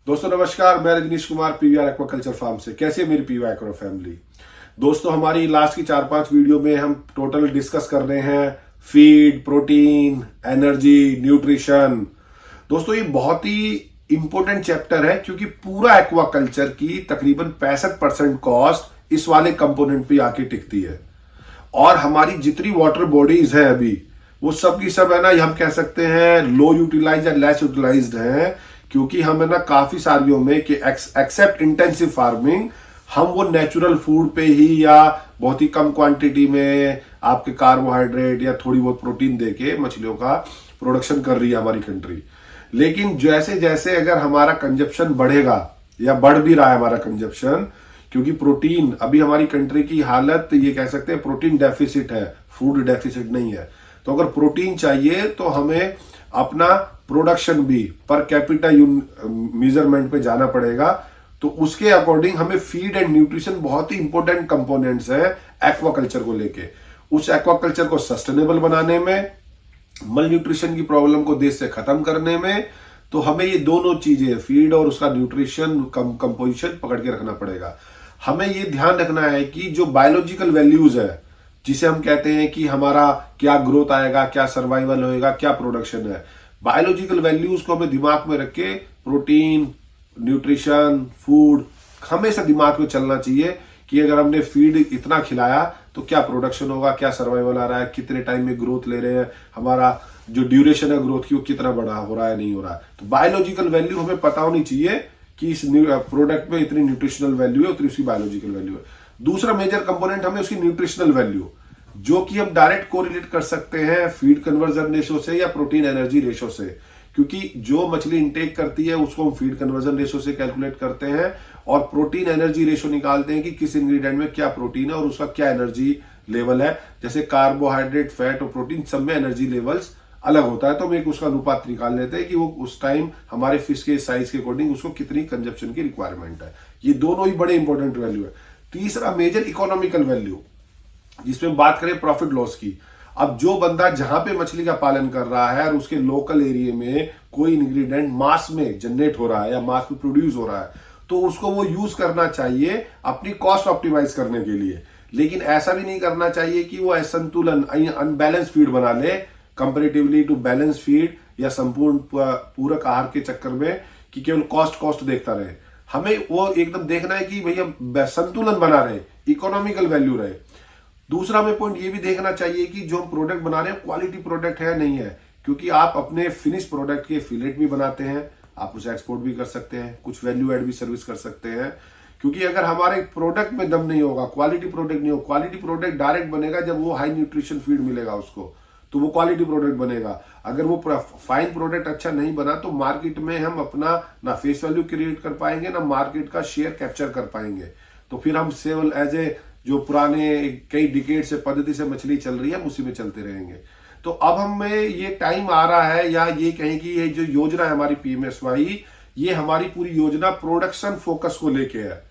दोस्तों नमस्कार, मैं Rajnish Kumar PVR aquaculture farm से। कैसे मेरी पीवीआर एक्वा फैमिली। दोस्तों हमारी लास्ट की 4-5 वीडियो में हम टोटल डिस्कस कर रहे हैं फीड, प्रोटीन, एनर्जी, न्यूट्रिशन। दोस्तों ये बहुत ही इंपॉर्टेंट चैप्टर है क्योंकि पूरा एक्वाकल्चर की तकरीबन 65% कॉस्ट इस वाले कंपोनेंट पे आके टिकती है। और हमारी जितनी वाटर बॉडीज है अभी वो सब की सब है ना, हम कह सकते हैं लो यूटिलाइज या लेस यूटिलाइज्ड है, क्योंकि हम है ना काफी सारियों में कि एक्सेप्ट इंटेंसिव फार्मिंग हम वो नेचुरल फूड पे ही या बहुत ही कम क्वांटिटी में आपके कार्बोहाइड्रेट या थोड़ी बहुत प्रोटीन देके मछलियों का प्रोडक्शन कर रही है हमारी कंट्री। लेकिन जैसे जैसे अगर हमारा कंजप्शन बढ़ेगा या बढ़ भी रहा है हमारा कंजप्शन, क्योंकि प्रोटीन अभी हमारी कंट्री की हालत ये कह सकते हैं प्रोटीन डेफिसिट है, फूड डेफिसिट नहीं है। तो अगर प्रोटीन चाहिए तो हमें अपना प्रोडक्शन भी पर कैपिटा मेजरमेंट पे जाना पड़ेगा। तो उसके अकॉर्डिंग हमें फीड एंड न्यूट्रिशन बहुत ही इंपॉर्टेंट कंपोनेंट्स है एक्वाकल्चर को लेके। उस एक्वाकल्चर को सस्टेनेबल बनाने में, मल न्यूट्रिशन की प्रॉब्लम को देश से खत्म करने में, तो हमें ये दोनों चीजें फीड और उसका न्यूट्रिशन कंपोजिशन पकड़ के रखना पड़ेगा। हमें ये ध्यान रखना है कि जो बायोलॉजिकल वैल्यूज है, जिसे हम कहते हैं कि हमारा क्या ग्रोथ आएगा, क्या सर्वाइवल होएगा, क्या प्रोडक्शन है, बायोलॉजिकल वैल्यूज को हमें दिमाग में रख के प्रोटीन, न्यूट्रिशन, फूड हमेशा दिमाग में चलना चाहिए कि अगर हमने फीड इतना खिलाया तो क्या प्रोडक्शन होगा, क्या सर्वाइवल आ रहा है, कितने टाइम में ग्रोथ ले रहे हैं, हमारा जो ड्यूरेशन है ग्रोथ की वो कितना बड़ा हो रहा है, नहीं हो रहा है। तो बायोलॉजिकल वैल्यू हमें पता होनी चाहिए कि इस प्रोडक्ट में इतनी न्यूट्रिशनल वैल्यू है, उतनी उसकी बायोलॉजिकल वैल्यू है। दूसरा मेजर कंपोनेंट हमें उसकी न्यूट्रिशनल वैल्यू, जो कि हम डायरेक्ट कोरिलेट कर सकते हैं फीड कन्वर्जन रेशो से या प्रोटीन एनर्जी रेशो से, क्योंकि जो मछली इंटेक करती है उसको हम फीड कन्वर्जन रेशो से कैलकुलेट करते हैं और प्रोटीन एनर्जी रेशो निकालते हैं कि किस इंग्रेडिएंट में क्या प्रोटीन है और उसका क्या एनर्जी लेवल है। जैसे कार्बोहाइड्रेट, फैट और प्रोटीन सब में एनर्जी लेवल्स अलग होता है, तो हम एक उसका अनुपात निकाल लेते हैं कि वो उस टाइम हमारे फिश के साइज के अकॉर्डिंग उसको कितनी कंजप्शन की रिक्वायरमेंट है। ये दोनों ही बड़े इंपॉर्टेंट वैल्यू है। तीसरा मेजर इकोनॉमिकल वैल्यू, जिसमें बात करें प्रॉफिट लॉस की। अब जो बंदा जहां पे मछली का पालन कर रहा है और उसके लोकल एरिया में कोई इंग्रेडिएंट मास में जनरेट हो रहा है या मास में प्रोड्यूस हो रहा है, तो उसको वो यूज करना चाहिए अपनी कॉस्ट ऑप्टिमाइज करने के लिए। लेकिन ऐसा भी नहीं करना चाहिए कि वो असंतुलन, अनबैलेंस फीड बना ले कंपेरेटिवली टू बैलेंस फीड या संपूर्ण पूरक आहार के चक्कर में कि केवल कॉस्ट देखता रहे। हमें वो एकदम देखना है कि भैया संतुलन बना रहे, इकोनॉमिकल वैल्यू रहे। दूसरा हमें पॉइंट ये भी देखना चाहिए कि जो हम प्रोडक्ट बना रहे हैं क्वालिटी प्रोडक्ट है नहीं है, क्योंकि आप अपने फिनिश प्रोडक्ट के फिलेट भी बनाते हैं, आप उसे एक्सपोर्ट भी कर सकते हैं, कुछ वैल्यू एड भी सर्विस कर सकते हैं। क्योंकि अगर हमारे प्रोडक्ट में दम नहीं होगा, क्वालिटी प्रोडक्ट नहीं हो, क्वालिटी प्रोडक्ट डायरेक्ट बनेगा जब वो हाई न्यूट्रिशन फीड मिलेगा उसको, तो वो क्वालिटी प्रोडक्ट बनेगा। अगर वो फाइन प्रोडक्ट अच्छा नहीं बना तो मार्केट में हम अपना ना फेस वैल्यू क्रिएट कर पाएंगे, ना मार्केट का शेयर कैप्चर कर पाएंगे। तो फिर हम सेवल एज ए जो पुराने कई डिकेड से पद्धति से मछली चल रही है उसी में चलते रहेंगे। तो अब हमें ये टाइम आ रहा है, या ये कहें कि ये जो योजना है हमारी पीएमएसवाई, ये हमारी पूरी योजना प्रोडक्शन फोकस को लेके है।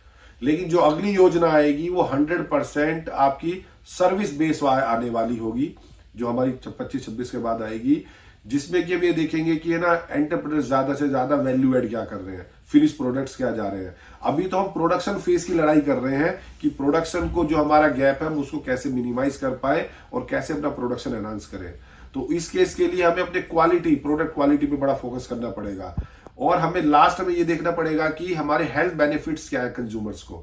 लेकिन जो अगली योजना आएगी वो 100% आपकी सर्विस बेस आने वाली होगी, जो हमारी 25-26 के बाद आएगी, जिसमें कि हम ये देखेंगे कि है ना एंटरप्रेन्योर्स ज्यादा से ज्यादा वैल्यू एड क्या कर रहे हैं, फिनिश प्रोडक्ट्स क्या जा रहे हैं। अभी तो हम प्रोडक्शन फेज की लड़ाई कर रहे हैं कि प्रोडक्शन को जो हमारा गैप है हम उसको कैसे मिनिमाइज कर पाए और कैसे अपना प्रोडक्शन एनहांस करें। तो इस केस के लिए हमें अपने क्वालिटी, प्रोडक्ट क्वालिटी पे बड़ा फोकस करना पड़ेगा। और हमें लास्ट में ये देखना पड़ेगा कि हमारे हेल्थ बेनिफिट्स क्या है कंज्यूमर्स को।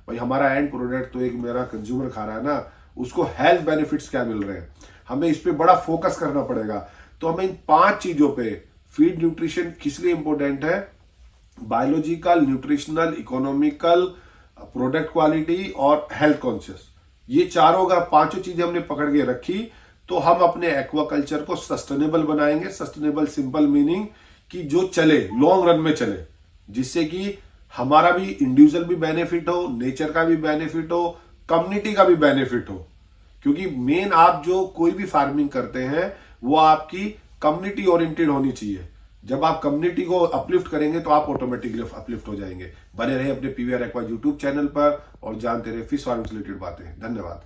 भाई हमारा एंड प्रोडक्ट तो एक मेरा कंज्यूमर खा रहा है ना, उसको हेल्थ बेनिफिट्स क्या मिल रहे हैं, हमें इस पे बड़ा फोकस करना पड़ेगा। तो हमें इन 5 चीजों पे, फीड न्यूट्रिशन किस लिए इंपॉर्टेंट है, biological, nutritional, economical, product quality और हेल्थ कॉन्शियस, ये चारों का 5 चीजें हमने पकड़ के रखी तो हम अपने एक्वाकल्चर को सस्टेनेबल बनाएंगे। सस्टेनेबल सिंपल मीनिंग कि जो चले, लॉन्ग रन में चले, जिससे कि हमारा भी इंडिविजुअल भी बेनिफिट हो, नेचर का भी बेनिफिट हो, कम्युनिटी का भी बेनिफिट हो। क्योंकि मेन आप जो कोई भी फार्मिंग करते हैं वो आपकी कम्युनिटी ओरिएंटेड होनी चाहिए। जब आप कम्युनिटी को अपलिफ्ट करेंगे तो आप ऑटोमेटिकली अपलिफ्ट हो जाएंगे। बने रहे अपने पीवीआर एक्वा यूट्यूब चैनल पर और जानते रहे फिश फार्मिंग से रिलेटेड बातें। धन्यवाद।